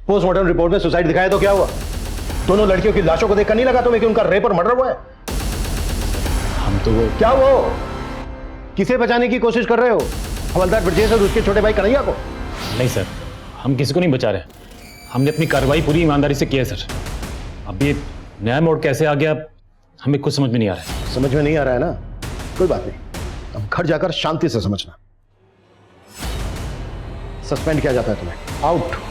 Postmortem report में suicide दिखाया तो क्या हुआ? दोनों लड़कियों की लाशों को देखकर नहीं लगा तुम्हें कि उनका रेप और मर्डर हुआ है? हम तो वो क्या वो किसे बचाने की कोशिश कर रहे हो? हवलदार ब्रजेश और उसके छोटे भाई कन्हैया को? नहीं सर, हम किसी को नहीं बचा रहे। हमने अपनी कार्रवाई पूरी ईमानदारी से की है सर। अब ये नया मोड़ कैसे आ गया हमें कुछ समझ में नहीं आ रहा है। समझ में नहीं आ रहा है ना? कोई बात नहीं, अब घर जाकर शांति से समझना। सस्पेंड किया जाता है तुम्हें। आउट।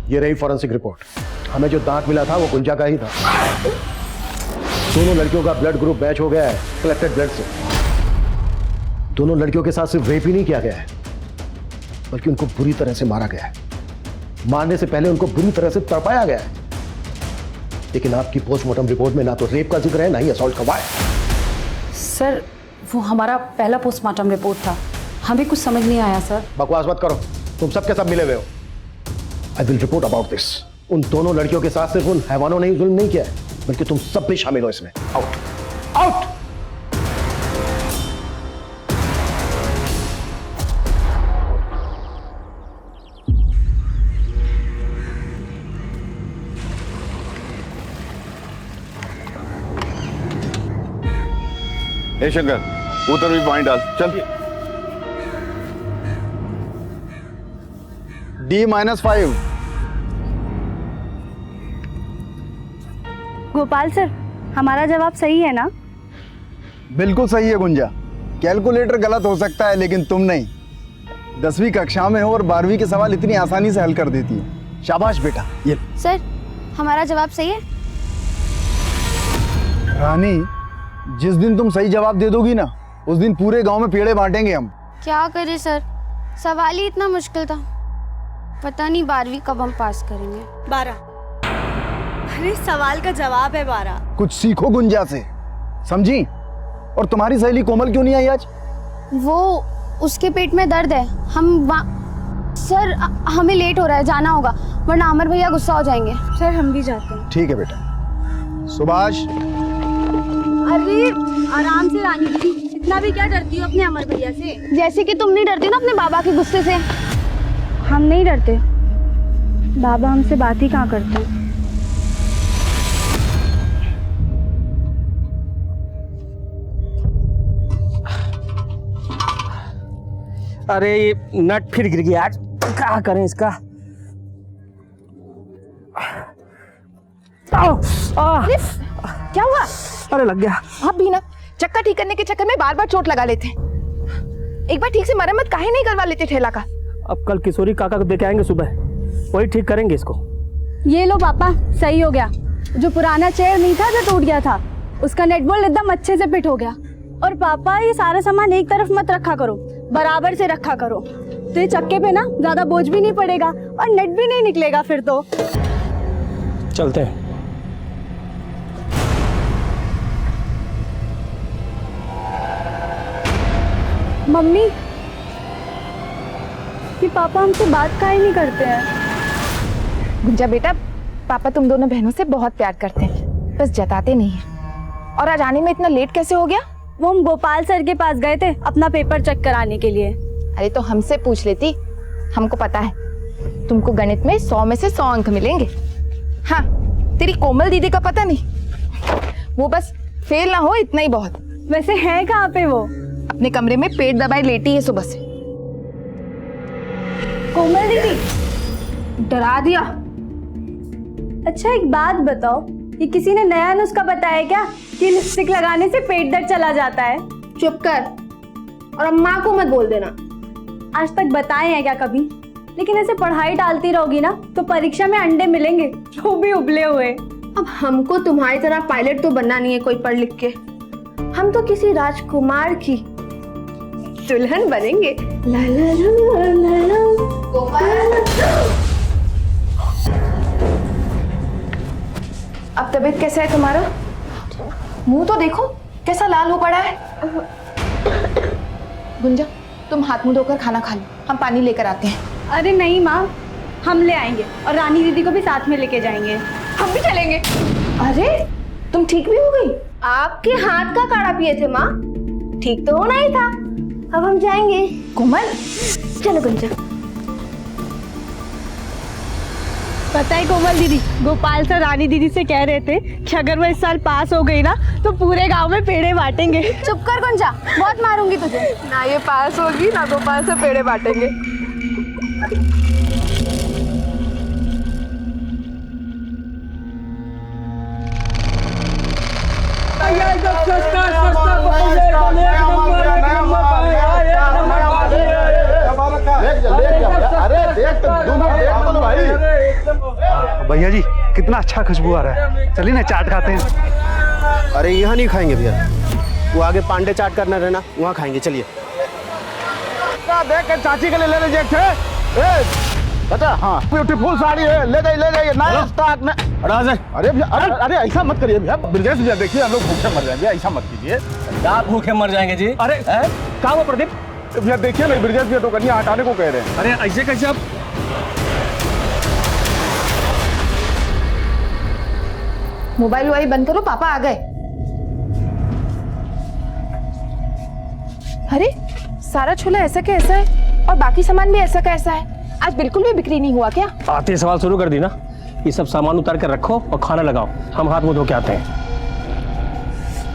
ये रही फॉरेंसिक रिपोर्ट। हमें जो दांत मिला था वो गुंजा का ही था। दोनों लड़कियों का ब्लड ग्रुप मैच हो गया है कलेक्टेड ब्लड से। दोनों लड़कियों के साथ सिर्फ रेप ही नहीं किया गया है, बल्कि उनको बुरी तरह से मारा गया है। मारने से पहले उनको बुरी तरह से तड़पाया गया है। लेकिन आपकी पोस्टमार्टम रिपोर्ट में ना तो रेप का जिक्र है, ना ही असॉल्ट का वार। सर वो हमारा पहला पोस्टमार्टम रिपोर्ट था, हमें कुछ समझ नहीं आया सर। बकवास मत करो, तुम सबके सब मिले हुए हो। I will report about this. उन दोनों लड़कियों के साथ सिर्फ उन हैवानों ने ही जुल्म नहीं किया है, बल्कि तुम सब भी शामिल हो इसमें। Out out. हे शंकर, उधर भी पॉइंट डाल। चल। D-5। गोपाल सर, हमारा जवाब सही है ना? बिल्कुल सही है गुंजा। कैलकुलेटर गलत हो सकता है लेकिन तुम नहीं। 10वीं कक्षा में हो और 12वीं के सवाल इतनी आसानी से हल कर देती हो। शाबाश बेटा। ये सर, हमारा जवाब सही है। रानी, जिस दिन तुम सही जवाब दे दोगी ना, उस दिन पूरे गांव में पेड़े बांटेंगे हम। क्या करें सर, सवाल ही इतना मुश्किल था। पता नहीं 12वीं कब हम पास करेंगे। 12। अरे सवाल का जवाब है 12। कुछ सीखो गुंजा से, समझी? और तुम्हारी सहेली कोमल क्यों नहीं आई आज? वो उसके पेट में दर्द है। सर हमें लेट हो रहा है, जाना होगा, वरना अमर भैया गुस्सा हो जाएंगे। सर हम भी जाते हैं। ठीक है बेटा। सुभाष। अरे आराम से रानी दीदी, इतना भी क्या डरती हो अपने अमर भैया से? जैसे कि तुम नहीं डरती ना अपने बाबा के गुस्से से। हम नहीं डरते, बाबा हमसे बात ही कहाँ करते हैं। अरे ये नट फिर गिर गया आज, क्या करें इसका? क्या हुआ? अरे लग गया। आप भी ना चक्का ठीक करने के चक्कर में बार बार चोट लगा लेते। एक बार ठीक से मरम्मत काहे नहीं करवा लेते ठेला का? अब कल किशोरी काका को देके आएंगे सुबह, वही ठीक करेंगे इसको। ये लो पापा, सही हो गया। जो पुराना चेयर नहीं था जो टूट गया था, उसका नेट बोल्ट एकदम अच्छे से फिट हो गया। और पापा ये सारा सामान एक तरफ मत रखा करो, बराबर से रखा करो, तो ये चक्के पे ना ज्यादा बोझ भी नहीं पड़ेगा और नेट भी नहीं निकलेगा फिर तो। चलते हैं। मम्मी, ये पापा हमसे बात काहे नहीं करते हैं? गुंजा बेटा, पापा तुम दोनों बहनों से बहुत प्यार करते हैं, बस जताते नहीं हैं। और आज आने में इतना लेट कैसे हो गया? वो हम गोपाल सर के पास गए थे अपना पेपर चेक कराने के लिए। अरे तो हमसे पूछ लेती, हमको पता है तुमको गणित में 100 में से 100 अंक मिलेंगे। हाँ, तेरी कोमल दीदी का पता नहीं, वो बस फेल ना हो इतना ही बहुत। वैसे है कहाँ पे वो? अपने कमरे में पेट दबाए लेटी है सुबह से। कोमल दीदी, डरा दिया। अच्छा एक बात बताओ, ये किसी ने नया नुस्खा बताया क्या कि लिपस्टिक लगाने से पेट दर्द चला जाता है? चुप कर, और अम्मा को मत बोल देना। आज तक बताए हैं क्या कभी? लेकिन ऐसे पढ़ाई डालती रहोगी ना तो परीक्षा में अंडे मिलेंगे, जो भी उबले हुए। अब हमको तुम्हारी तरह पायलट तो बनना नहीं है कोई पढ़ लिख के। हम तो किसी राजकुमार की दुल्हन बनेंगे। ला ला ला ला ला। अब तबीयत कैसा है तुम्हारा? मुंह तो देखो कैसा लाल हो पड़ा है। गुंजा, तुम हाथ मुंह धोकर खाना खा लो, हम पानी लेकर आते हैं। अरे नहीं माँ, हम ले आएंगे और रानी दीदी को भी साथ में लेके जाएंगे। हम भी चलेंगे। अरे तुम ठीक भी हो गई? आपके हाथ का काढ़ा पिए थे माँ, ठीक तो होना ही था। अब हम जाएंगे। कोमल, चलो गुंजा। पता है कोमल दीदी, गोपाल सर रानी दीदी से कह रहे थे कि अगर वो इस साल पास हो गई ना तो पूरे गांव में पेड़े बांटेंगे। चुप कर गुंजा, बहुत मारूंगी तुझे। ना ये पास होगी ना गोपाल से पेड़े बांटेंगे। भैया जी कितना अच्छा खुशबू आ रहा है, चलिए ना चाट खाते हैं। अरे यहाँ नहीं खाएंगे भैया, वो आगे पांडे चाट करना रहना, वहाँ खाएंगे। चलिए। देख के चाची के लिए ले लीजिए बता। हाँ ब्यूटीफुल साड़ी है, ले जाइए नया स्टॉक में। अरे अरे ऐसा मत करिए भैया, ब्रजेश भैया देखिए हम लोग भूखे मर जाएंगे, ऐसा मत कीजिए। क्या भूखे मर जाएंगे जी? अरे कहाँ हो प्रदीप? भैया देखिए ना, ब्रजेश भैया तो कन्या हटाने को कह रहे हैं। अरे ऐसे कैसे आप? मोबाइल वही बंद करो, पापा आ गए। अरे सारा छोला ऐसा का ऐसा है और बाकी सामान भी ऐसा का ऐसा है। आज बिल्कुल भी बिक्री नहीं हुआ क्या? आते ही सवाल शुरू कर दी ना। ये सब सामान उतार कर रखो और खाना लगाओ, हम हाथ मुंह धो के आते हैं।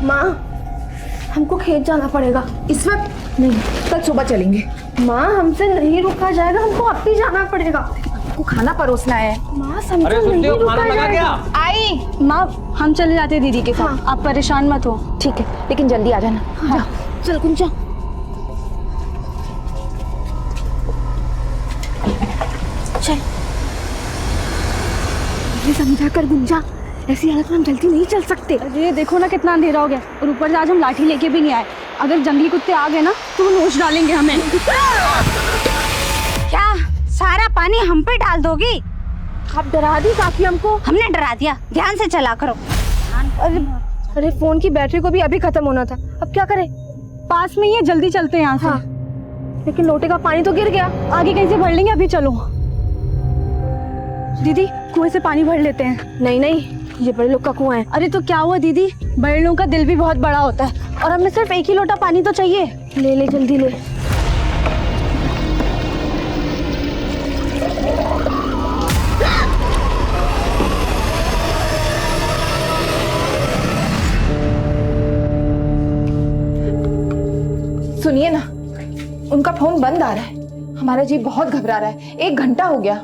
माँ हमको खेत जाना पड़ेगा इस वक्त नहीं, कल सुबह चलेंगे। माँ हमसे नहीं रुका जाएगा, हमको अब भी जाना पड़ेगा। आपको खाना परोसना है। माँ समझो, नहीं रुका जाएगा। आई माँ हम चले जाते हैं दीदी के साथ, आप परेशान मत हो। ठीक है, लेकिन जल्दी आ जाना। हाँ। चल गुंजा। चल ये समझा कर गुंजा, ऐसी हालत में हम जल्दी नहीं चल सकते। अरे देखो ना कितना अंधेरा हो गया, और ऊपर से आज हम लाठी लेके भी नहीं आए। अगर जंगली कुत्ते आ गए ना तो वो नोच डालेंगे हमें। क्या सारा पानी हम पे डाल दोगी? आप डरा दी काफी हमको। हमने डरा दिया, ध्यान से चला करो। अरे फोन की बैटरी को भी अभी खत्म होना था, अब क्या करें? पास में ही है, जल्दी चलते हैं यहाँ से। हाँ, लेकिन लोटे का पानी तो गिर गया। आगे कहीं से भर लेंगे, अभी चलो। दीदी कुएं से पानी भर लेते हैं। नहीं, ये बड़े लोग का कुआं है। अरे तो क्या हुआ दीदी, बड़े लोगों का दिल भी बहुत बड़ा होता है, और हमें सिर्फ एक ही लोटा पानी तो चाहिए। ले जल्दी ले। सुनिए ना, उनका फोन बंद आ रहा है। हमारा जी बहुत घबरा रहा है, 1 घंटा हो गया।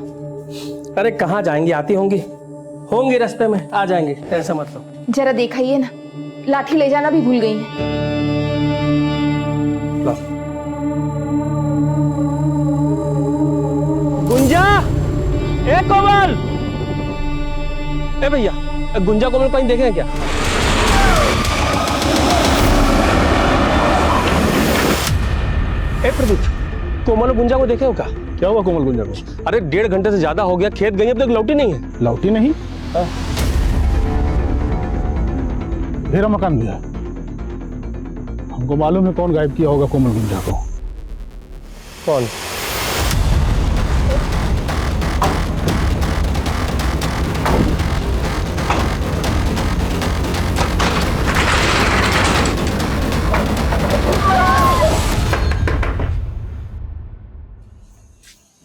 अरे कहाँ जाएंगी, आती होंगी रास्ते में, आ जाएंगे, टेंशन मत लो। जरा देखिए ना, लाठी ले जाना भी भूल गई है। गुंजा, ए कोमल, ए भैया, गुंजा कोमल कहीं देखे हैं क्या? ए प्रदीप, कोमल और गुंजा को देखे हो क्या? क्या हुआ कोमल गुंजा को? अरे 1.5 घंटे से ज्यादा हो गया, खेत गई अब तक लौटी नहीं है। लौटी नहीं? मेरा मकान भी है, हमको मालूम है कौन गायब किया होगा कोमल गुंजा को। कौन?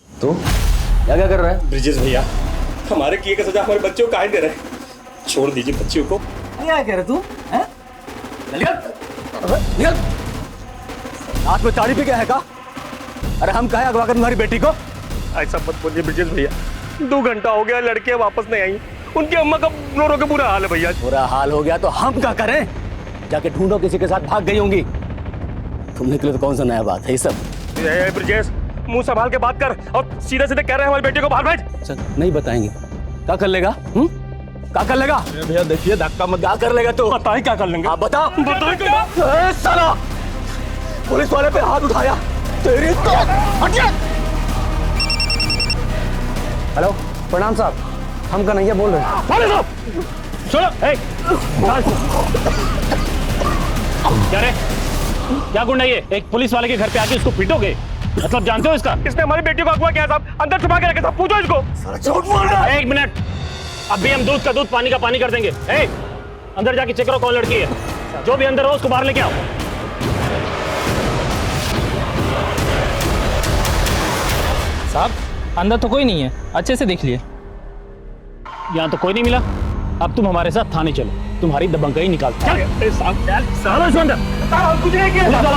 तो क्या कर रहा है? ब्रिजेश भैया, हमारे किए का सजा हमारे बच्चों को काहे दे रहे हैं? छोड़ दीजिए बच्चियों को। क्या कह रहे तू? निकल! हाथ में ताड़ी पी गया है का? अरे हम कहे अगवा कर तुम्हारी बेटी को? ऐसा मत बोलिए ब्रिजेश भैया, 2 घंटा हो गया, लड़कियां वापस नहीं आई। उनकी अम्मा का रो रो के बुरा हाल है भैया। बुरा हाल हो गया तो हम क्या करें? जाके ढूंढो, किसी के साथ भाग गई होंगी। तुम निकले तो कौन सा नया बात है ये सब? ब्रिजेश, मुंह संभाल के बात कर, और सीधे सीधे कह रहे हैं हमारी बेटी को बाहर भेज। चल नहीं बताएंगे, क्या कर लेगा? क्या कर लेगा? भैया देखिए, धक्का मत। क्या कर लेगा तू? बताए क्या कर लेंगे? आप बता। बताए क्या? साला पुलिस वाले पे हाथ उठाया तेरी तो। हटिए। हेलो, प्रणाम साहब, हम कन्हैया बोल रहे हैं। छोड़ो, क्या रे, क्या गुंडा ये? एक पुलिस वाले के घर पे आके उसको पीटोगे? मतलब जानते हो इसका? इसने हमारी बेटी को अगवा किया साहब, अंदर छुपा के रखे साहब, पूछो इसको। झूठ बोल रहा है। 1 मिनट, अभी हम दूध का दूध, पानी का पानी कर देंगे। अंदर जाके चेक करो कौन लड़की है। जो भी अंदर हो उसको बाहर लेके आओ। साहब अंदर तो कोई नहीं है, अच्छे से देख लिए। यहाँ तो कोई नहीं मिला। अब तुम हमारे साथ थाने चलो, तुम्हारी दबंगई निकाल।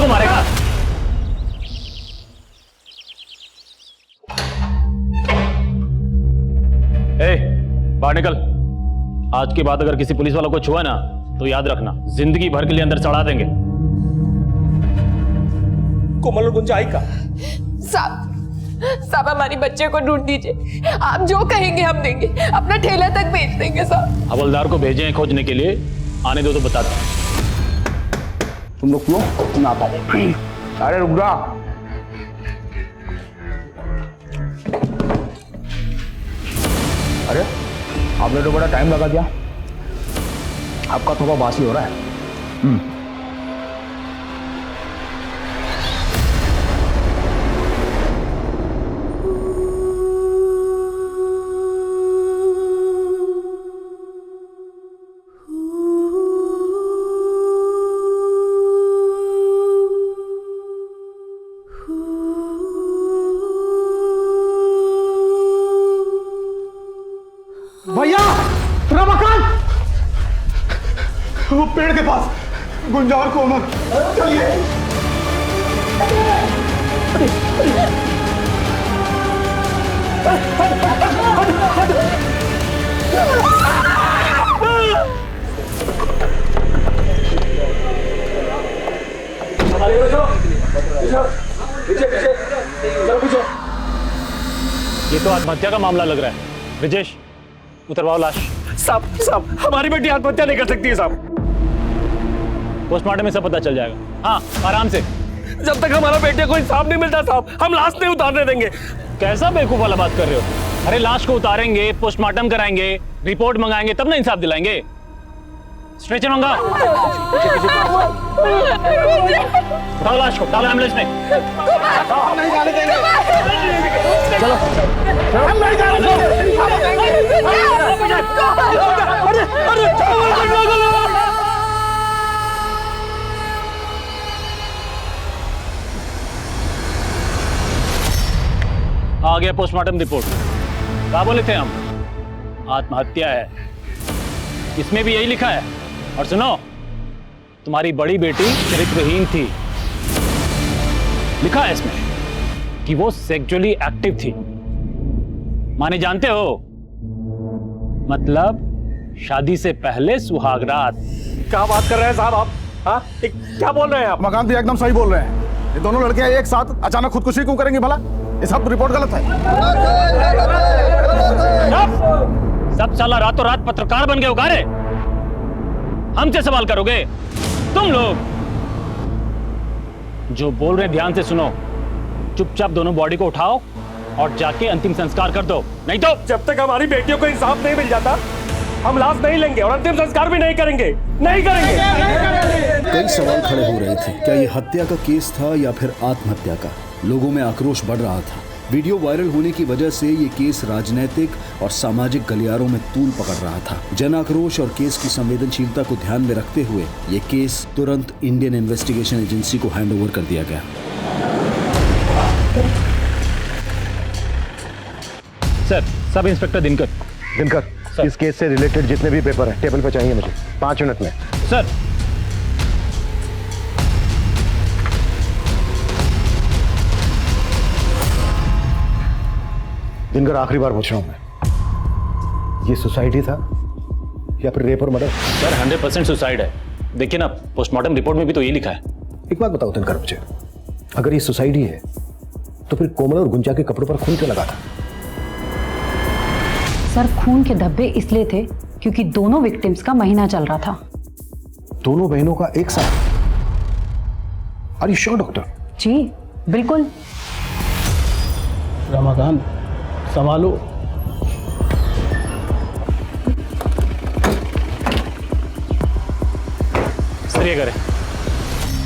मारेगा। बाहर निकल। आज के बाद अगर किसी पुलिस वालों को छुआ ना तो याद रखना, जिंदगी भर के लिए अंदर चढ़ा देंगे। कोमल और गुंजा आई का? साहब हमारी बच्चे को ढूंढ दीजिए, आप जो कहेंगे हम देंगे, अपना ठेला तक भेज देंगे साहब। हवलदार को भेजे हैं खोजने के लिए, आने दो तो बताते हैं। तुम लोग क्यों ना आता? अरे रुक जा। अरे आपने तो बड़ा टाइम लगा दिया, आपका थोड़ा बासी हो रहा है। भैया रमाकांत, वो पेड़ के पास गुंजा और कोमल, चलिए। ये तो आत्महत्या का मामला लग रहा है। ब्रिजेश उतरवाओ लाश। साहब हमारी बेटी आत्महत्या नहीं कर सकती है साहब। पोस्टमार्टम में सब पता चल जाएगा। हाँ आराम से। जब तक हमारा बेटे को इंसाफ नहीं मिलता साहब, हम लाश नहीं उतारने देंगे। कैसा बेवकूफ वाला बात कर रहे हो? अरे लाश को उतारेंगे, पोस्टमार्टम कराएंगे, रिपोर्ट मंगाएंगे, तब ना इंसाफ दिलाएंगे। स्ट्रेचर मंगाओ। उठाओ लाश को, डालो एम्बुलेंस में। नहीं जाने देंगे। चलो हम नहीं जाने देंगे। आ गया पोस्टमार्टम रिपोर्ट। क्या बोले थे हम? आत्महत्या है, इसमें भी यही लिखा है। और सुनो, तुम्हारी बड़ी बेटी चरित्रहीन थी, लिखा है इसमें कि वो सेक्सुअली एक्टिव थी। माने जानते हो, मतलब शादी से पहले सुहागरात। क्या बात कर रहे हैं साहब आप? हाँ क्या बोल रहे हैं आप? मकान भी एकदम सही बोल रहे हैं। ये दोनों लड़कियां एक साथ अचानक खुदकुशी क्यों करेंगी भला? ये सब रिपोर्ट गलत है। सब साला रातों रात पत्रकार बन गए उगारे। हमसे सवाल करोगे तुम लोग? जो बोल रहे ध्यान से सुनो। चुपचाप दोनों बॉडी को उठाओ और जाके अंतिम संस्कार कर दो, नहीं तो जब तक हमारी बेटियों को इंसाफ नहीं मिल जाता हम लाश नहीं लेंगे और अंतिम संस्कार भी नहीं करेंगे। नहीं करेंगे। कई सवाल खड़े हो रहे थे, क्या ये हत्या का केस था या फिर आत्महत्या का? लोगों में आक्रोश बढ़ रहा था। वीडियो वायरल होने की वजह से ये केस राजनीतिक और सामाजिक गलियारों में तूल पकड़ रहा था। जन आक्रोश और केस की संवेदनशीलता को ध्यान में रखते हुए ये केस तुरंत इंडियन इन्वेस्टिगेशन एजेंसी को हैंडओवर कर दिया गया। Sir, sub inspector Dinkar. इस केस से रिलेटेड जितने भी पेपर हैं टेबल पे चाहिए मुझे 5 मिनट में। सर। दिनकर, आखिरी बार पूछ रहा हूं मैं, ये सुसाइड था या फिर रेप और मर्डर? सर 100% सुसाइड है। देखिए ना, पोस्टमार्टम रिपोर्ट में भी तो ये लिखा है। एक बात बताओ दिनकर मुझे, अगर ये सुसाइड ही है तो फिर कोमल और गुंजा के कपड़ों पर खून क्यों लगा था? सर खून के धब्बे इसलिए थे क्योंकि दोनों विक्टिम्स का महीना चल रहा था। दोनों बहनों का एक साथ? Are you sure doctor? जी बिल्कुल। रमाकांत संभालो। सर ये करें।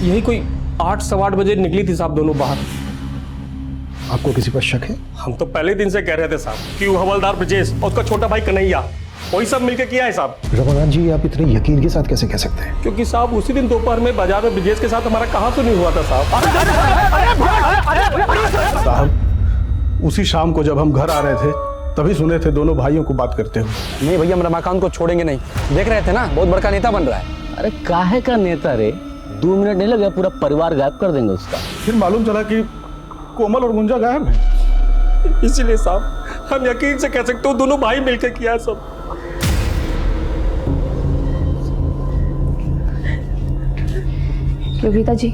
यही कोई 8 सवा 8 बजे निकली थी साहब दोनों बाहर। आपको किसी पर शक है? हम तो पहले दिन से कह रहे थे साहब कि वो हवलदार ब्रिजेश और उसका छोटा भाई कन्हैया वही सब मिलकर किया है साहब। रमाकांत जी, आप इतने यकीन के साथ कैसे कह सकते हैं? क्योंकि साहब उसी दिन दोपहर में बाजार में ब्रिजेश के साथ हमारा कहाँ तो नहीं हुआ था साहब। साहब उसी शाम को जब हम घर आ रहे थे तभी सुने थे दोनों भाइयों को बात करते हुए। नहीं भैया, हम रमाकांत को छोड़ेंगे नहीं। देख रहे थे ना, बहुत बड़का नेता बन रहा है। अरे काहे का नेता रे, 2 मिनट नहीं लगे पूरा परिवार गायब कर देंगे उसका। फिर मालूम चला कि कोमल और गुंजा गायब है। इसीलिए साहब हम यकीन से कह सकते हो दोनों भाई मिलकर किया है सब। योगिता जी,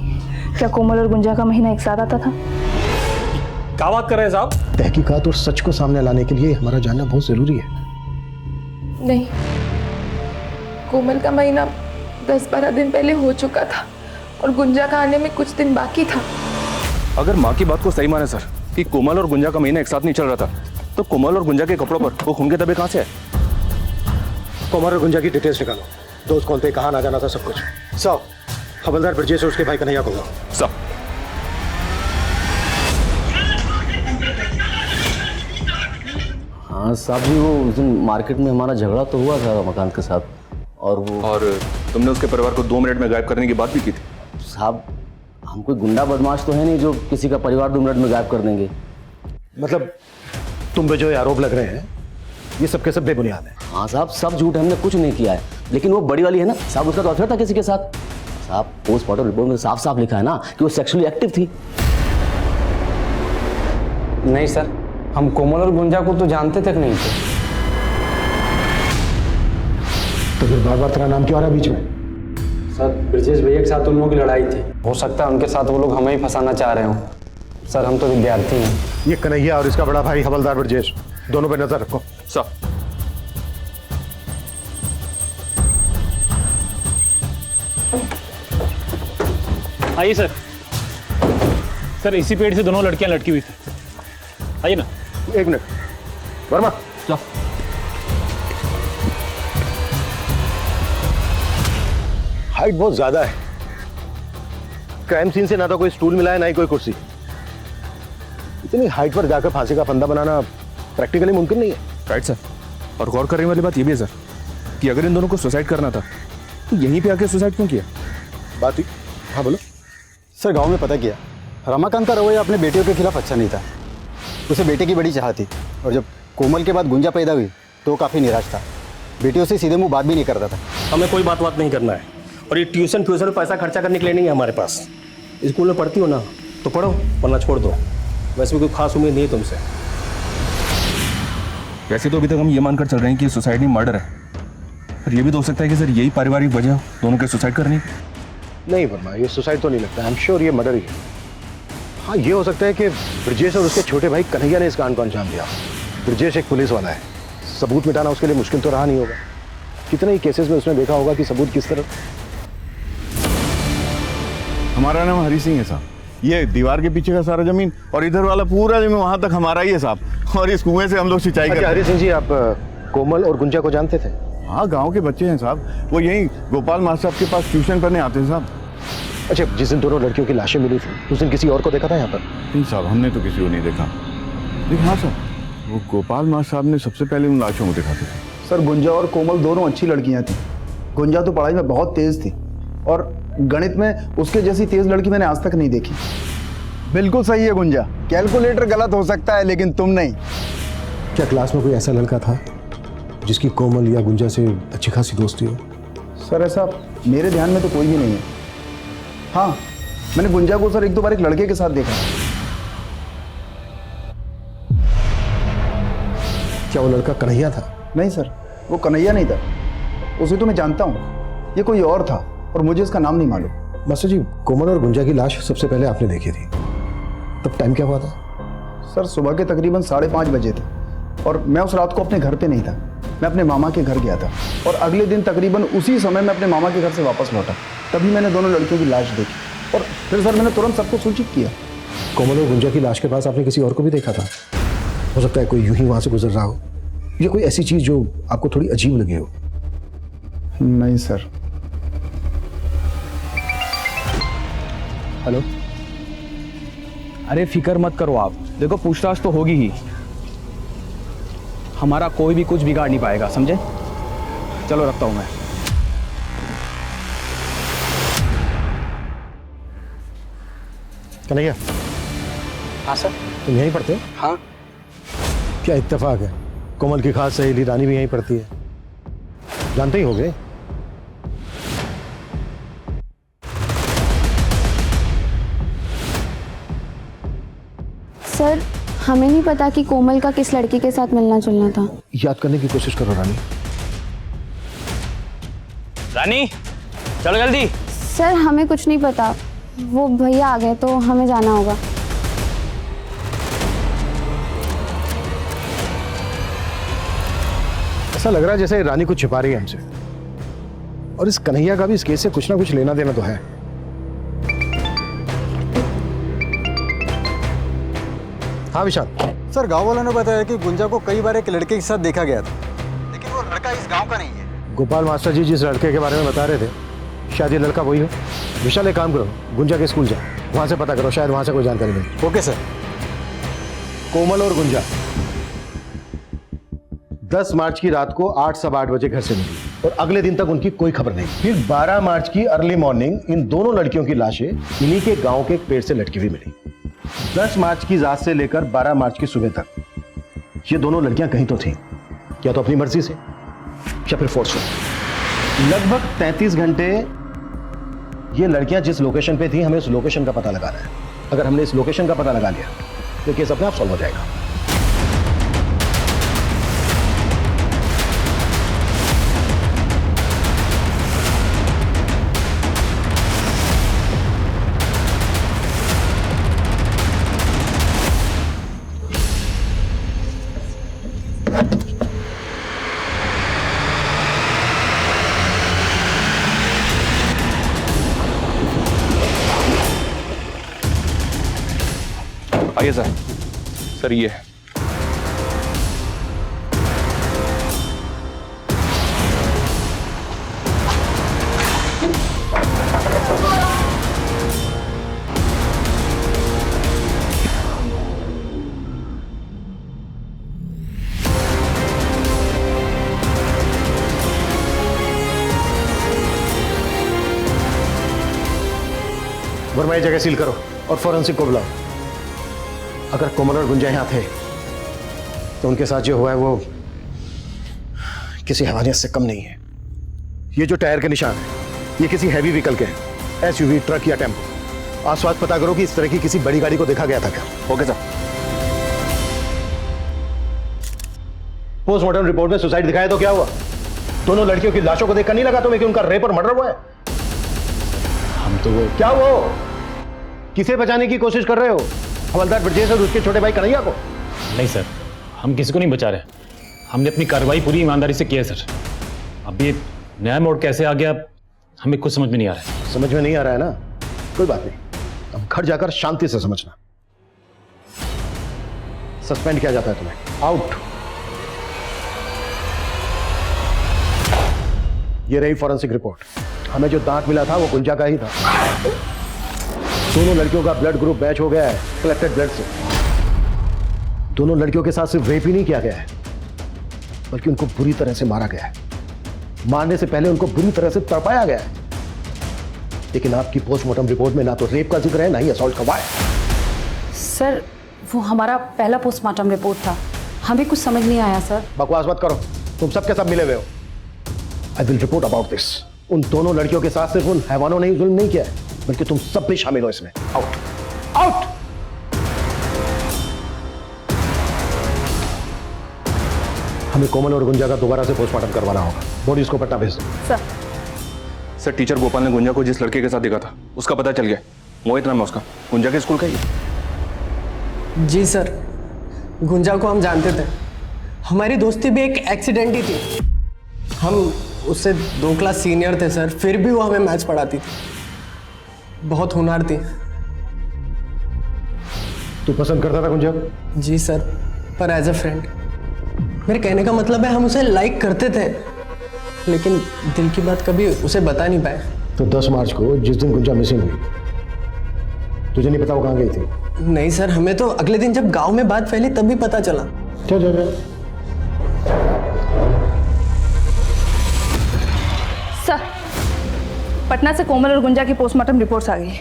क्या कोमल और गुंजा का महीना एक साथ आता था? क्या बात कर रहे हैं साहब? तहकीकात और सच को सामने लाने के लिए हमारा जानना बहुत जरूरी है। नहीं, कोमल का महीना 10-12 दिन पहले हो चुका था और गुंजा का आने में कुछ दिन बाकी था। अगर माँ की बात को सही माने सर कि कोमल और गुंजा का महीना एक साथ नहीं चल रहा था, तो कोमल और गुंजा के कपड़ों पर वो खून के धब्बे कहाँ से है? कोमल और गुंजा की डिटेल्स निकालो, दोस्त कौन थे, कहाँ ना जाना था, सब कुछ। सब हवलदार ब्रजेश और उसके भाई कन्हैया को लाओ। सब। हाँ साहब जी, वो उस दिन मार्केट में हमारा झगड़ा तो हुआ था रमाकांत के साथ, और तुमने उसके परिवार को 2 मिनट में गायब करने की बात भी की थी। साहब, हम कोई गुंडा बदमाश तो है नहीं जो किसी का परिवार 2 मिनट में गायब कर देंगे। मतलब तुम पे जो ये आरोप लग रहे हैं ये सब के सब बेबुनियाद है। हाँ साहब, सब झूठ है, हमने कुछ नहीं किया है। लेकिन वो बड़ी वाली है ना साहब, उसका तो अफेयर था किसी के साथ। साहब, पोस्टमार्टम रिपोर्ट में साफ साफ लिखा है ना कि वो सेक्सुअली एक्टिव थी। नहीं सर, हम कोमल और गुंजा को तो जानते तक नहीं थे। तो फिर बार बार तेरा नाम क्यों आ रहा है बीच में? सर, ब्रजेश भैया के साथ उन लोगों की लड़ाई थी। हो सकता है उनके साथ वो लोग हमें ही फंसाना चाह रहे हो। सर, हम तो विद्यार्थी हैं। ये कन्हैया और इसका बड़ा भाई हवलदार ब्रजेश, दोनों पे नजर रखो। सब। आइए सर। सर, इसी पेड़ से दोनों लड़कियां लटकी हुई थी। आइए ना। 1 मिनट, वर्मा जाओ। हाइट बहुत ज्यादा है। क्राइम सीन से ना तो कोई स्टूल मिला है ना ही कोई कुर्सी। इतनी हाइट पर जाकर फांसी का फंदा बनाना प्रैक्टिकली मुमकिन नहीं है। Right sir. और गौर करने वाली बात यह भी है सर कि अगर इन दोनों को सुसाइड करना था तो यहीं पे आके सुसाइड क्यों किया? बात ही। हाँ बोलो। सर, गांव में पता किया, रमाकांत का रवैया अपने बेटियों के खिलाफ अच्छा नहीं था। उसे बेटे की बड़ी चाह थी और जब कोमल के बाद गुंजा पैदा हुई तो वो काफ़ी निराश था। बेटियों से सीधे मुंह बात भी नहीं करता था। हमें कोई बात नहीं करना है, और ये ट्यूशन में पैसा खर्चा करने के लिए नहीं है हमारे पास। स्कूल में पढ़ती हो ना तो पढ़ो, वरना छोड़ दो। वैसे भी कोई खास उम्मीद नहीं है तुमसे। वैसे तो अभी तक हम ये मानकर चल रहे हैं कि सुसाइड नहीं मर्डर है, पर यह भी तो हो सकता है कि सर यही पारिवारिक वजह हो दोनों के सुसाइड करने की। नहीं वर्मा, ये सुसाइड तो नहीं लगता। आई एम श्योर ये मर्डर ही है। हाँ, ये हो सकता है कि ब्रजेश और उसके छोटे भाई कन्हैया ने इस कांड को अंजाम दिया। ब्रजेश एक पुलिस वाला है, सबूत मिटाना उसके लिए मुश्किल तो रहा नहीं होगा। कितने ही केसेस में उसने देखा होगा कि सबूत किस तरह। हमारा नाम हरी सिंह है साहब। ये दीवार के पीछे का सारा जमीन और इधर वाला पूरा जमीन वहां तक हमारा ही है साहब। और इस कुएं से हम लोग सिंचाई करते हैं। हरी सिंह जी, आप कोमल और गुंजा को जानते थे? हाँ, गांव के बच्चे हैं साहब। वो यहीं गोपाल मास्टर साहब के पास ट्यूशन पढ़ने आते हैं साहब। अच्छा, जिस दिन दोनों लड़कियों की लाशें मिली थी उस दिन किसी और को देखा था यहाँ पर? नहीं साहब, हमने तो किसी को नहीं देखा। लेकिन हाँ सर, वो गोपाल मास्टर साहब ने सबसे पहले उन लाशों को देखा था। सर, गुंजा और कोमल दोनों अच्छी लड़कियां थी। गुंजा तो पढ़ाई में बहुत तेज थी और गणित में उसके जैसी तेज लड़की मैंने आज तक नहीं देखी। बिल्कुल सही है गुंजा, कैलकुलेटर गलत हो सकता है लेकिन तुम नहीं। क्या क्लास में कोई ऐसा लड़का था जिसकी कोमल या गुंजा से अच्छी खासी दोस्ती हो? सर, ऐसा मेरे ध्यान में तो कोई भी नहीं है। हाँ, मैंने गुंजा को सर 1-2 बार एक लड़के के साथ देखा। क्या वो लड़का कन्हैया था? नहीं सर, वो कन्हैया नहीं था। उसे तो मैं जानता हूँ, ये कोई और था और मुझे इसका नाम नहीं मालूम। मास्टर जी, कोमल और गुंजा की लाश सबसे पहले आपने देखी थी, तब टाइम क्या हुआ था? सर, सुबह के तकरीबन 5:30 बजे थे और मैं उस रात को अपने घर पे नहीं था। मैं अपने मामा के घर गया था और अगले दिन तकरीबन उसी समय मैं अपने मामा के घर से वापस लौटा। तभी मैंने दोनों लड़कियों की लाश देखी और फिर सर मैंने तुरंत सबको सूचित किया। कोमल और गुंजा की लाश के पास आपने किसी और को भी देखा था? हो सकता है कोई यूं ही वहां से गुजर रहा हो, या कोई ऐसी चीज जो आपको थोड़ी अजीब लगी हो। नहीं सर। हेलो। अरे फिक्र मत करो आप, देखो पूछताछ तो होगी ही, हमारा कोई भी कुछ बिगाड़ नहीं पाएगा, समझे? चलो रखता हूं मैं। कन्हैया। हाँ सर। तुम यहीं पढ़ते हो? हाँ। क्या इत्तेफाक है, कोमल की खास सहेली रानी भी यहीं पढ़ती है, जानते ही होंगे। सर हमें नहीं पता कि कोमल का किस लड़की के साथ मिलना जुलना था। याद करने की कोशिश करो रानी। रानी चलो जल्दी। सर हमें कुछ नहीं पता, वो भैया आ गए तो हमें जाना होगा। ऐसा लग रहा है जैसे रानी कुछ छिपा रही है हमसे, और इस कन्हैया का भी इस केस से कुछ ना कुछ लेना देना तो है। हाँ विशाल। सर गांव वालों ने बताया कि गुंजा को कई बार एक लड़के के साथ देखा गया था, लेकिन वो लड़का इस गांव का नहीं है। गोपाल मास्टर जी जिस लड़के के बारे में बता रहे थे, शायद ये लड़का वही हो। विशाल एक काम करो, गुंजा के स्कूल जाओ, वहां से पता करो, शायद वहां से कोई जानकारी मिले। Okay sir. कोमल और गुंजा 10 मार्च की रात को 8 सवा 8 बजे घर से निकली और अगले दिन तक उनकी कोई खबर नहीं। फिर 12 मार्च की अर्ली मॉर्निंग इन दोनों लड़कियों की लाशें इन्हीं के गांव के एक पेड़ से लटकी हुई मिली। 10 मार्च की रात से लेकर 12 मार्च की सुबह तक ये दोनों लड़कियां कहीं तो थीं, या तो अपनी मर्जी से या फिर फोर्सफुल। लगभग 33 घंटे ये लड़कियां जिस लोकेशन पे थी, हमें उस लोकेशन का पता लगाना है। अगर हमने इस लोकेशन का पता लगा लिया तो केस अपने आप सॉल्व हो जाएगा। आइए सर। सर ये है। वर्मा ये जगह सील करो और फॉरेंसिक को बुलाओ। अगर कोमल और गुंजा यहां थे तो उनके साथ जो हुआ है वो किसी हैवानियत से कम नहीं है। ये जो टायर के निशान है ये किसी हैवी व्हीकल के हैं, एसयूवी, ट्रक या टेम्पो। आसपास पता करो कि इस तरह की किसी बड़ी गाड़ी को देखा गया था क्या। Okay sir. पोस्टमार्टम रिपोर्ट में सुसाइड दिखाया तो क्या हुआ? दोनों लड़कियों की लाशों को देखकर नहीं लगा तुम्हें कि उनका रेप और मर्डर हुआ है? हम तो वो क्या वो किसे बचाने की कोशिश कर रहे हो? हवलदार ब्रजेश और उसके छोटे भाई कन्हैया को? नहीं सर, हम किसी को नहीं बचा रहे। हमने अपनी कार्रवाई पूरी ईमानदारी से की है सर। अब ये नया मोड़ कैसे आ गया हमें कुछ समझ में नहीं आ रहा है। समझ में नहीं आ रहा है ना, कोई बात नहीं, अब घर जाकर शांति से समझना। सस्पेंड किया जाता है तुम्हें, आउट। ये रही फॉरेंसिक रिपोर्ट। हमें जो दांत मिला था वो गुंजा का ही था। दोनों लड़कियों का ब्लड ग्रुप मैच हो गया है कलेक्टेड ब्लड से। दोनों लड़कियों के साथ सिर्फ रेप ही नहीं किया गया है, बल्कि उनको बुरी तरह से मारा गया है। मारने से पहले उनको बुरी तरह से तड़पाया गया है। लेकिन आपकी पोस्टमार्टम रिपोर्ट में ना तो रेप का जिक्र है, ना ही असॉल्ट का वार। सर वो हमारा पहला पोस्टमार्टम रिपोर्ट था, हमें कुछ समझ नहीं आया सर। बकवास मत करो, तुम सबके सब मिले हुए हो। I will report about this. उन दोनों लड़कियों के साथ सिर्फ उन हैवानों ने ही जुल्म नहीं किया है, बल्कि तुम सब भी शामिल हो इसमें। Out, out. हमें कोमल और गुंजा का दोबारा से पोस्टमार्टम करवाना होगा। बॉडीज को पटना भेज दो। सर टीचर गोपाल ने गुंजा को जिस लड़के के साथ देखा था उसका पता चल गया। मोहित नाम है उसका, गुंजा के स्कूल का ही। जी सर, गुंजा को हम जानते थे। हमारी दोस्ती भी एक एक्सीडेंट ही थी। हम उससे 2 क्लास सीनियर थे सर, फिर भी वो हमें मैथ्स पढ़ाती थी। बहुत होनहार थी। तू पसंद करता था गुंजा? जी सर, पर एज अ फ्रेंड। मेरे कहने का मतलब है हम उसे लाइक करते थे, लेकिन दिल की बात कभी उसे बता नहीं पाए। तो 10 मार्च को जिस दिन गुंजा मिसिंग हुई, तुझे नहीं पता वो कहाँ गई थी? नहीं सर, हमें तो अगले दिन जब गांव में बात फैली तभी पता चला। चल सर, पटना से कोमल और गुंजा की पोस्टमार्टम रिपोर्ट्स आ गई।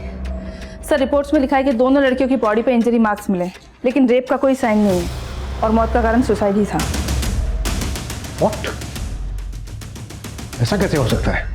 सर रिपोर्ट्स में लिखा है कि दोनों लड़कियों की बॉडी पे इंजरी मार्क्स मिले, लेकिन रेप का कोई साइन नहीं है। और मौत का कारण सुसाइड ही था। What? ऐसा कैसे हो सकता है?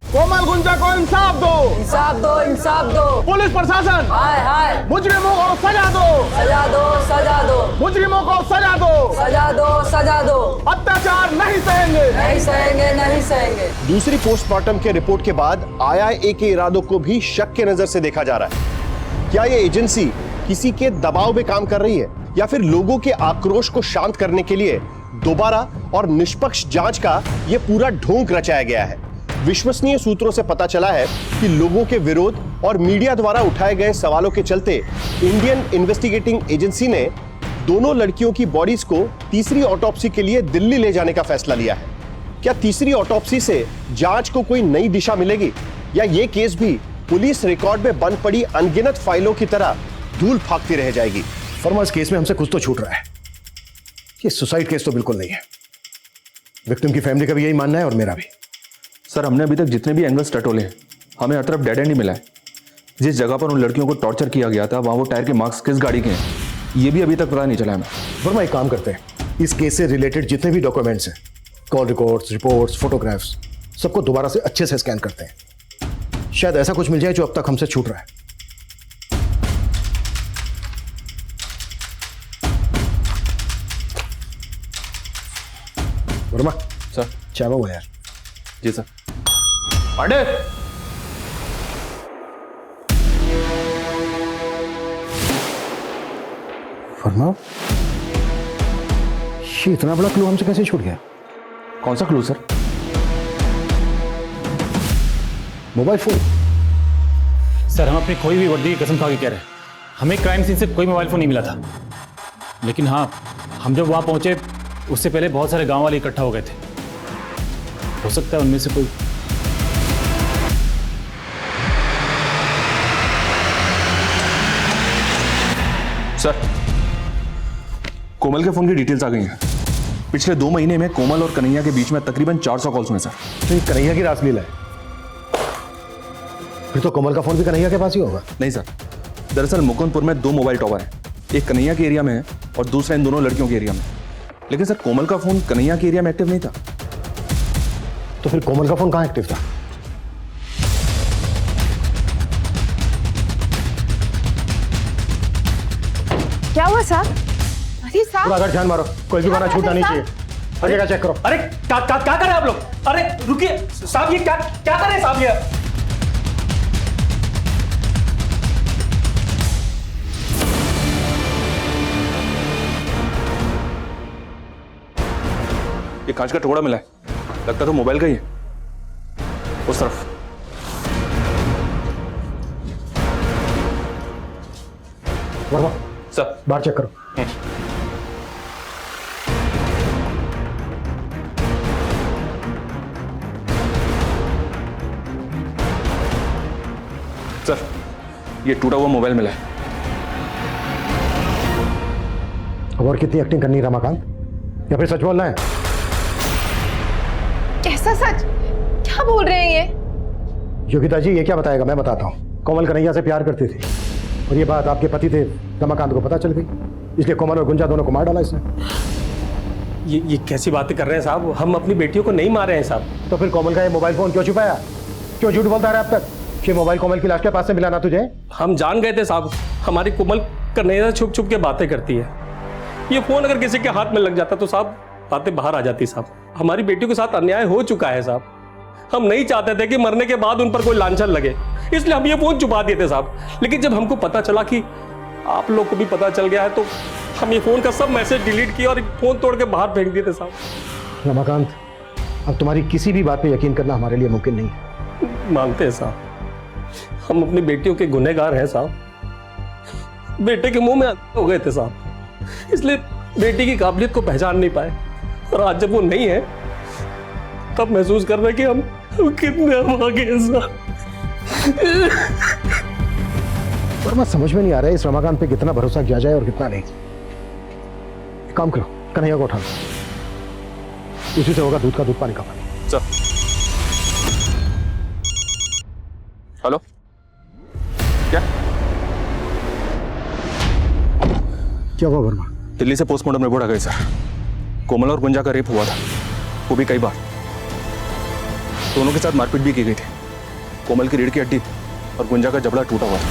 कोमल गुंजा को इंसाफ दो, इंसाफ दो, इंसाफ दो। पुलिस प्रशासन, हाय हाय। मुजरिमों को सजा दो, सजा दो, सजा दो। मुजरिमों को सजा दो, सजा दो, सजा दो। अत्याचार नहीं सहेंगे, नहीं सहेंगे, नहीं सहेंगे। दूसरी पोस्टमार्टम के रिपोर्ट के बाद आईआईए के इरादों को भी शक के नजर से देखा जा रहा है। क्या ये एजेंसी किसी के दबाव में काम कर रही है या फिर लोगों के आक्रोश को शांत करने के लिए दोबारा और निष्पक्ष जांच का यह पूरा ढोंग रचाया गया है? विश्वसनीय सूत्रों से पता चला है कि लोगों के विरोध और मीडिया द्वारा उठाए गए सवालों के चलते इंडियन इन्वेस्टिगेटिंग एजेंसी ने दोनों लड़कियों की बॉडीज को तीसरी ऑटोप्सी के लिए दिल्ली ले जाने का फैसला लिया है। क्या तीसरी ऑटोप्सी से जांच को कोई नई दिशा मिलेगी या ये केस भी पुलिस रिकॉर्ड में बंद पड़ी अनगिनत फाइलों की तरह धूल फाकती रह जाएगी? फरमा, इस केस में हमसे कुछ तो छूट रहा है। ये सुसाइड केस तो बिल्कुल नहीं है। विक्टिम की फैमिली का भी यही मानना है और मेरा भी। सर, हमने अभी तक जितने भी एंगल्स टटोले हैं, हमें हर तरफ डेड एंड ही मिला है। जिस जगह पर उन लड़कियों को टॉर्चर किया गया था, वहां वो टायर के मार्क्स किस गाड़ी के हैं, ये भी अभी तक पता नहीं चला हमें। वर्मा, एक काम करते हैं, इस केस से रिलेटेड जितने भी डॉक्यूमेंट्स हैं, कॉल रिकॉर्ड्स, रिपोर्ट्स, फोटोग्राफ्स, सबको दोबारा से अच्छे से स्कैन करते हैं। शायद ऐसा कुछ मिल जाए जो अब तक हमसे छूट रहा है। वर्मा सर, चाय हुआ यार। जी सर। पांडे, वर्मा, ये इतना बड़ा क्लू हमसे कैसे छूट गया? कौन सा clue sir? Mobile phone. Sir, हम अपनी खोई हुई वर्दी की कसम खा के कह रहे हैं, हमें क्राइम सीन से कोई मोबाइल फोन नहीं मिला था। लेकिन हाँ, हम जब वहां पहुंचे उससे पहले बहुत सारे गांव वाले इकट्ठा हो गए थे। हो सकता है उनमें से कोई। सर, कोमल के फोन की डिटेल्स आ गई हैं। पिछले 2 महीने में कोमल और कन्हैया के बीच में तकरीबन 400 कॉल्स हुए सर। तो ये कन्हैया की रासलीला है? फिर तो कोमल का फोन भी कन्हैया के पास ही होगा। नहीं सर, दरअसल मुकुंदपुर में 2 मोबाइल टावर हैं, एक कन्हैया के एरिया में है और दूसरा इन दोनों लड़कियों के एरिया में। लेकिन सर, कोमल का फोन कन्हैया के एरिया में एक्टिव नहीं था। तो फिर कोमल का फोन कहां एक्टिव था? क्या हुआ साहब? अरे साहब, अगर ध्यान मारो, कोई भी गाना छूटना नहीं चाहिए। हर जगह चेक करो। अरे क्या कर रहे हैं आप लोग? अरे रुकिए साहब, ये क्या क्या कर रहे हैं साहब? ये कांच का टुकड़ा मिला है, लगता तो मोबाइल का ही है। उस तरफ। वर्मा सर, बाहर चेक करो। सर, ये टूटा हुआ मोबाइल मिला है। और कितनी एक्टिंग करनी है रमाकांत, या फिर सच बोलना है? कैसा सच? क्या बोल रहे हैं ये? योगिता जी, ये क्या बताएगा? मैं बताता हूँ। कोमल कन्हैया से प्यार करती थी और ये बात आपके पति थे रमाकांत को पता चल गई, इसलिए कोमल और गुंजा दोनों को मार डाला इसने। ये कैसी बातें कर रहे हैं साहब? हम अपनी बेटियों को नहीं मारे हैं साहब। तो फिर कोमल का ये मोबाइल फोन क्यों छुपाया? क्यों झूठ बोलता रहा अब तक? ये मोबाइल कोमल की लाश के पास से मिला ना तुझे? हम जान गए थे साहब, हमारी कोमल कन्हैया छुप छुप के बातें करती है। ये फोन अगर किसी के हाथ में लग जाता तो साहब बातें बाहर आ जाती साहब। हमारी बेटी के साथ अन्याय हो चुका है साहब। हम नहीं चाहते थे कि मरने के बाद उन पर कोई लांछन लगे, इसलिए हम ये फोन छुपा दिए थे साहब। लेकिन जब हमको पता चला कि आप लोग को भी पता चल गया है तो हम ये फोन का सब मैसेज डिलीट किया और फोन तोड़ के बाहर फेंक दिए थे साहब। रमाकांत, अब तुम्हारी किसी भी बात पे यकीन करना हमारे लिए मुमकिन नहीं है। मानते हैं साहब, हम अपनी बेटियों के गुनहगार हैं साहब। बेटे के मुंह में हो गए थे साहब, इसलिए बेटी की काबिलियत को पहचान नहीं पाए। और आज जब वो नहीं है तब महसूस कर रहे हैं कि हम कितने आगे हैं साहब। पर मैं समझ में नहीं आ रहा है इस रमाकांत पे कितना भरोसा किया जाए और कितना नहीं। एक काम करो, कन्हैया को उठा लो, उसी से होगा दूध का दूध पानी का पानी। सर। हेलो, क्या क्या हुआ वर्मा? दिल्ली से पोस्टमार्टम रिपोर्ट आ गई सर। कोमल और गुंजा का रेप हुआ था, वो भी कई बार। दोनों के साथ मारपीट भी की गई थी। कोमल की रीढ़ की हड्डी और गुंजा का जबड़ा टूटा हुआ था।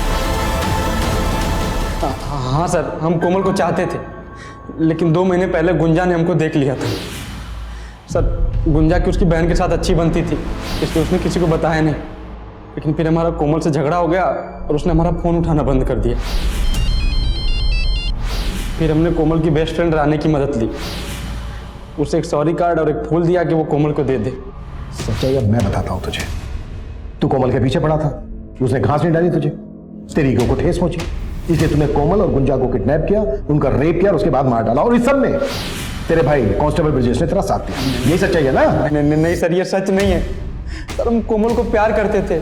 हाँ सर, हम कोमल को चाहते थे, लेकिन 2 महीने पहले गुंजा ने हमको देख लिया था। सर, गुंजा की उसकी बहन के साथ अच्छी बनती थी, इसलिए उसने किसी को बताया नहीं। लेकिन फिर हमारा कोमल से झगड़ा हो गया और उसने हमारा फ़ोन उठाना बंद कर दिया। फिर हमने कोमल की बेस्ट फ्रेंड रानी की मदद ली। उसे एक सॉरी कार्ड और एक फूल दिया कि वो कोमल को दे दे। सच्चाई अब मैं बताता हूँ तुझे। तू कोमल के पीछे पड़ा था, उसने घास नहीं डाली तुझे, तेरी ईगो को ठेस पहुंची, इसलिए तूने कोमल और गुंजा को किडनैप किया, उनका रेप किया और उसके बाद मार डाला। और इस सब में तेरे भाई कांस्टेबल ब्रजेश ने तेरा साथ दिया। यही सच्चाई है ना? नहीं सर, ये सच नहीं है सर। हम कोमल को प्यार करते थे,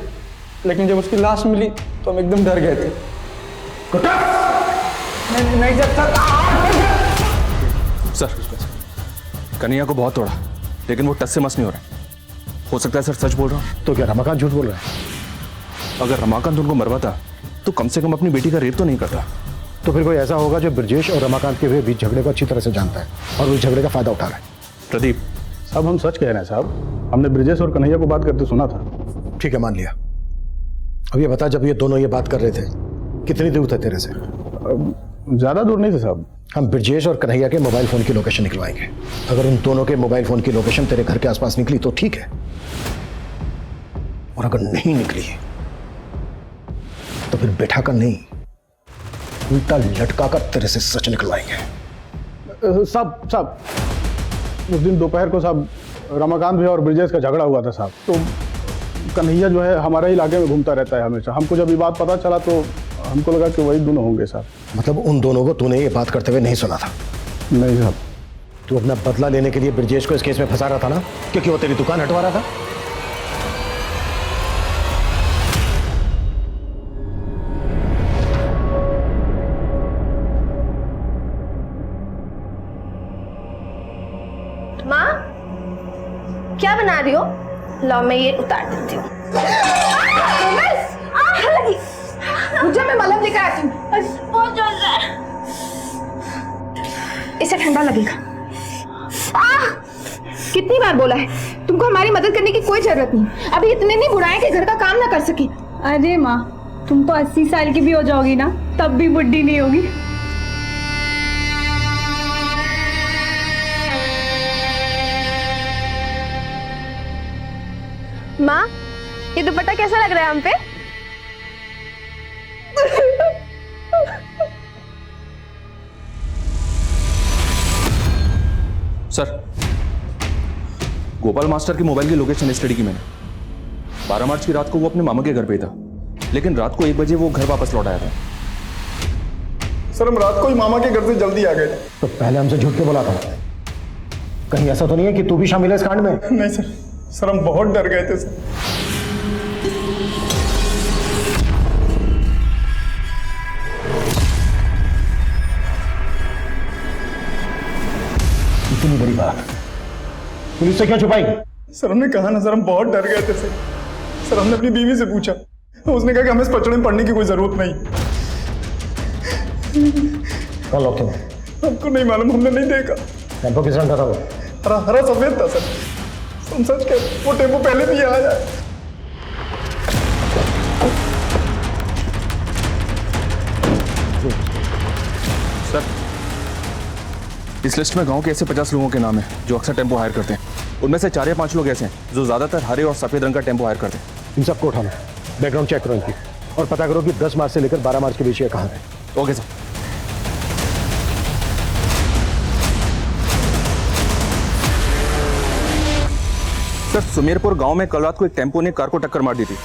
लेकिन जब उसकी लाश मिली तो हम एकदम डर गए थे। नहीं सर, कन्हैया को बहुत तोड़ा, लेकिन वो टस से मस नहीं हो रहा। हो सकता है सर सच बोल रहा हूँ। तो क्या रमाकांत झूठ बोल रहा है? अगर रमाकांत उनको मरवाता तो कम से कम अपनी बेटी का रेप तो नहीं करता। तो फिर कोई ऐसा होगा जो ब्रजेश और रमाकांत के बीच झगड़े को अच्छी तरह से जानता है और उस झगड़े का फायदा उठा रहा है। प्रदीप साहब, हम सच कह रहे हैं साहब। हमने ब्रजेश और कन्हैया को बात करते सुना था। ठीक है, मान लिया। अब ये बता, जब ये दोनों ये बात कर रहे थे कितनी दूर थे तेरे से? ज्यादा दूर नहीं थे साहब। हम ब्रजेश और कन्हैया के मोबाइल फोन की लोकेशन निकलवाएंगे। अगर उन दोनों के मोबाइल फोन की लोकेशन तेरे घर के आसपास निकली तो ठीक है, और अगर नहीं निकली तो फिर बैठा कर नहीं, उल्टा लटका कर तेरे से सच निकलवाएंगे। साहब, उस दिन दोपहर को साहब रमाकांत भी और ब्रजेश का झगड़ा हुआ था साहब। तो कन्हैया जो है हमारे इलाके में घूमता रहता है हमेशा। हमको जब ये बात पता चला तो हमको लगा कि वही दोनों होंगे साहब। मतलब उन दोनों को तूने ये बात करते हुए नहीं सुना था? नहीं साहब। तू अपना बदला लेने के लिए ब्रजेश को इस केस में फंसा रहा था ना, क्योंकि वो तेरी दुकान हटवा रहा था। माँ, क्या बना रही हो? लो, मैं ये उतार देती हूँ। गुंजा, मैं मलहम लेकर आती हूँ। बहुत जल रहा है। इसे ठंडा लगेगा। कितनी बार बोला है तुमको हमारी मदद करने की कोई जरूरत नहीं। अभी इतने नहीं बुढ़ाए कि घर का काम ना कर सके। अरे माँ, तुम तो 80 साल की भी हो जाओगी ना, तब भी बुढ़ी नहीं होगी। माँ, ये दुपट्टा कैसा लग रहा है हम पे? सर, गोपाल मास्टर की मोबाइल की लोकेशन स्टडी की मैंने। 12 मार्च की रात को वो अपने मामा के घर पे था, लेकिन रात को 1 बजे वो घर वापस लौट आया था। सर, हम रात को ही मामा के घर से जल्दी आ गए थे। तो पहले हमसे झूठ के बोला था। कहीं ऐसा तो नहीं है कि तू भी शामिल है इस कांड में? नहीं सर, हम बहुत डर गए थे सर। इतनी बड़ी बात पुलिस से क्यों छुपाई? सर, हमने कहा ना सर, हम बहुत डर गए थे सर। हमने अपनी बीवी से पूछा, उसने कहा कि हमें इस पचड़े में पड़ने की कोई जरूरत नहीं। कौन लोग थे? हमको नहीं मालूम, हमने नहीं देखा। टेम्पो किस रंग का था वो? हरा सफेद था सर। हम सच कह, वो टेम्पो पहले भी आया है। सर, इस लिस्ट में गांव के ऐसे 50 लोगों के नाम हैं जो अक्सर टेम्पो हायर करते हैं। उनमें से 4 या 5 लोग ऐसे हैं जो ज्यादातर हरे और सफेद रंग का टेम्पो हायर करते हैं। इन सबको उठाना, बैकग्राउंड चेक करो इनकी, और पता करो कि 10 मार्च से लेकर 12 मार्च के बीच ये कहाँ है। Okay sir. सर, सुमेरपुर गांव में कल रात को एक टेम्पो ने कार को टक्कर मार दी थी।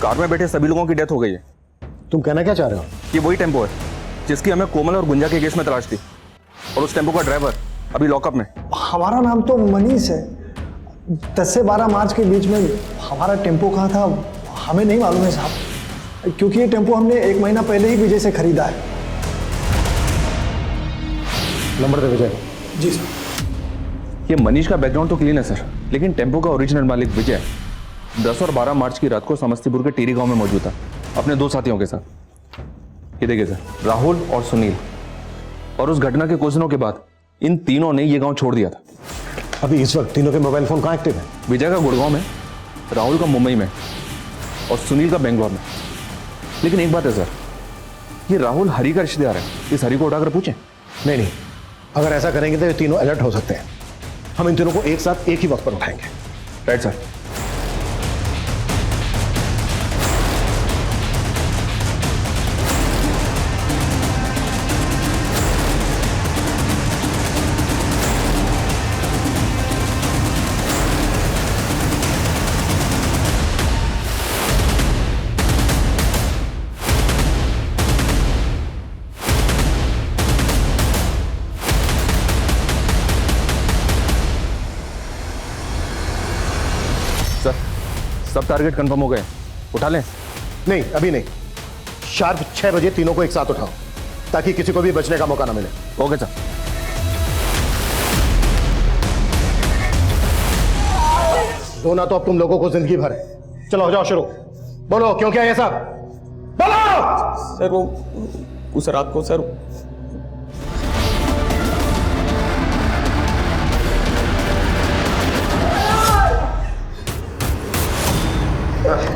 कार में बैठे सभी लोगों की डेथ हो गई है। तुम कहना क्या चाह रहे हो? ये वही टेम्पो है जिसकी हमें कोमल और गुंजा के केस में तलाश थी, और उस टेम्पो का ड्राइवर अभी लॉकअप में। हमारा नाम तो मनीष है। 10 से 12 मार्च के बीच में हमारा टेम्पो कहाँ था हमें नहीं मालूम है साहब, क्योंकि ये टेम्पो हमने 1 महीना पहले ही विजय से खरीदा है। नंबर दे विजय। जी सर। ये मनीष का बैकग्राउंड तो क्लीन है सर, लेकिन टेम्पो का ओरिजिनल मालिक विजय 10 और 12 मार्च की रात को समस्तीपुर के टीरी गांव में मौजूद था अपने 2 साथियों के साथ। ये देखिए सर, राहुल और सुनील। और उस घटना के कुछ दिनों के बाद इन तीनों ने ये गांव छोड़ दिया था। अभी इस वक्त तीनों के मोबाइल फोन कहाँ एक्टिव है? विजय का गुड़गांव में, राहुल का मुंबई में और सुनील का बेंगलोर में। लेकिन एक बात है सर, ये राहुल हरी का रिश्तेदार है, इस हरी को उठाकर पूछें। नहीं, अगर ऐसा करेंगे तो ये तीनों अलर्ट हो सकते हैं। हम इन तीनों को एक साथ एक ही वक्त पर उठाएंगे। Right sir. सब टारगेट कंफर्म हो गए, उठा लें? नहीं, अभी नहीं। शार्प 6 बजे तीनों को एक साथ उठाओ ताकि किसी को भी बचने का मौका ना मिले। Okay sir. रोना तो अब तुम लोगों को जिंदगी भर है। चलो हो जाओ शुरू। बोलो क्यों किया ये सब? बोलो। सर वो उस रात को सर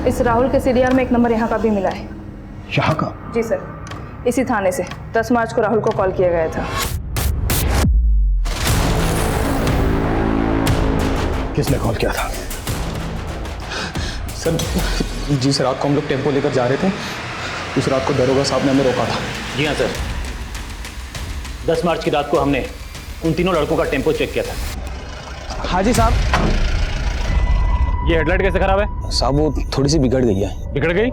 इस राहुल के सीडीआर में एक नंबर यहाँ का भी मिला है। यहाँ का? जी सर, इसी थाने से 10 मार्च को राहुल को कॉल किया गया था। किसने कॉल किया था? सर जी सर, रात को हम लोग टेम्पो लेकर जा रहे थे। उस रात को दरोगा साहब ने हमें रोका था। जी हाँ सर, 10 मार्च की रात को हमने उन तीनों लड़कों का टेम्पो चेक किया था। हाँ जी साहब। ये हेडलाइट कैसे खराब है? साहब वो थोड़ी सी बिगड़ गई है। बिगड़ गई?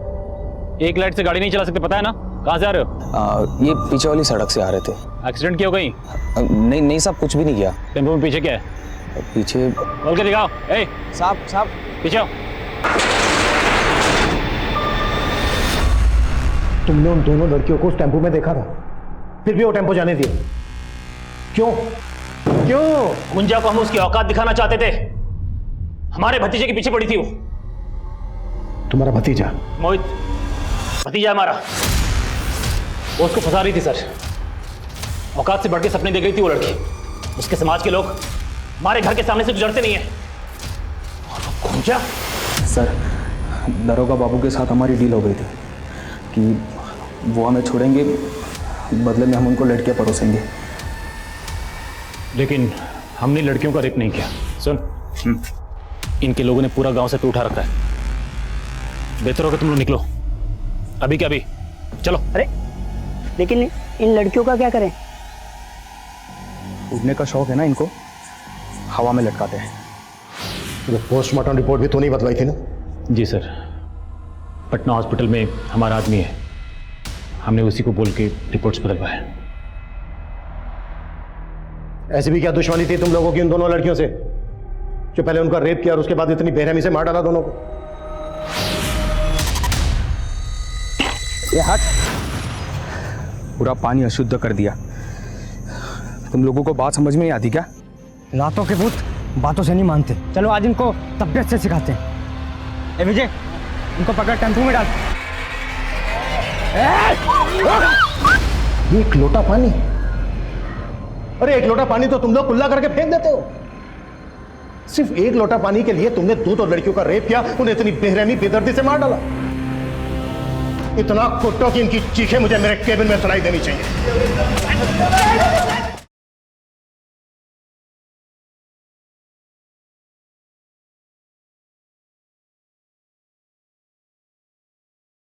एक लाइट से गाड़ी नहीं चला सकते, पता है ना? कहाँ से आ रहे हो? ये पीछे वाली सड़क से आ रहे थे। एक्सीडेंट किया हो कहीं? नहीं साहब, कुछ भी नहीं किया। टेम्पो में पीछे क्या है? पीछे बोल के दिखाओ। ए साहब पीछे आओ। तुमने उन दोनों लड़कियों को उस टेम्पो में देखा था, फिर भी वो टेम्पो जाने दिया क्यों? क्यों? गुंजा को हम उसकी औकात दिखाना चाहते थे। हमारे भतीजे के पीछे पड़ी थी वो। तुम्हारा भतीजा? मोहित भतीजा हमारा। वो उसको फंसा रही थी सर। औकात से बढ़ के सपने देख रही थी वो लड़की। उसके समाज के लोग हमारे घर के सामने से गुजरते नहीं है। और वो गुंजा? सर दरोगा बाबू के साथ हमारी डील हो गई थी कि वो हमें छोड़ेंगे, बदले में हम उनको लड़कियां परोसेंगे। लेकिन हमने लड़कियों का रेप नहीं किया। सुन, इनके लोगों ने पूरा गांव से उठा रखा है। बेहतर होगा तुम लोग निकलो अभी के अभी। चलो। अरे लेकिन इन लड़कियों का क्या करें? उड़ने का शौक है ना इनको, हवा में लटकाते हैं। तो पोस्टमार्टम रिपोर्ट भी तो नहीं बदलाई थी ना? जी सर, पटना हॉस्पिटल में हमारा आदमी है, हमने उसी को बोल के रिपोर्ट्स बदलवाए। ऐसी भी क्या दुश्मनी थी तुम लोगों की उन दोनों लड़कियों से जो पहले उनका रेप किया और उसके बाद इतनी बेरहमी से मार डाला दोनों को? ये हट। पूरा पानी अशुद्ध कर दिया। तुम लोगों को बात समझ में नहीं आती क्या? लातों के भूत बातों से नहीं मानते। चलो आज इनको तबियत से सिखाते हैं। ए विजय, इनको पकड़ टेम्पो में डाल। एक लोटा पानी? अरे एक लोटा पानी तो तुम लोग कुल्ला करके फेंक देते हो। सिर्फ एक लोटा पानी के लिए तुमने 2 लड़कियों का रेप किया, उन्हें इतनी बेरहमी बेदर्दी से मार डाला। इतना कुट्टो कि इनकी चीखें मुझे मेरे केबिन में सुनाई देनी चाहिए।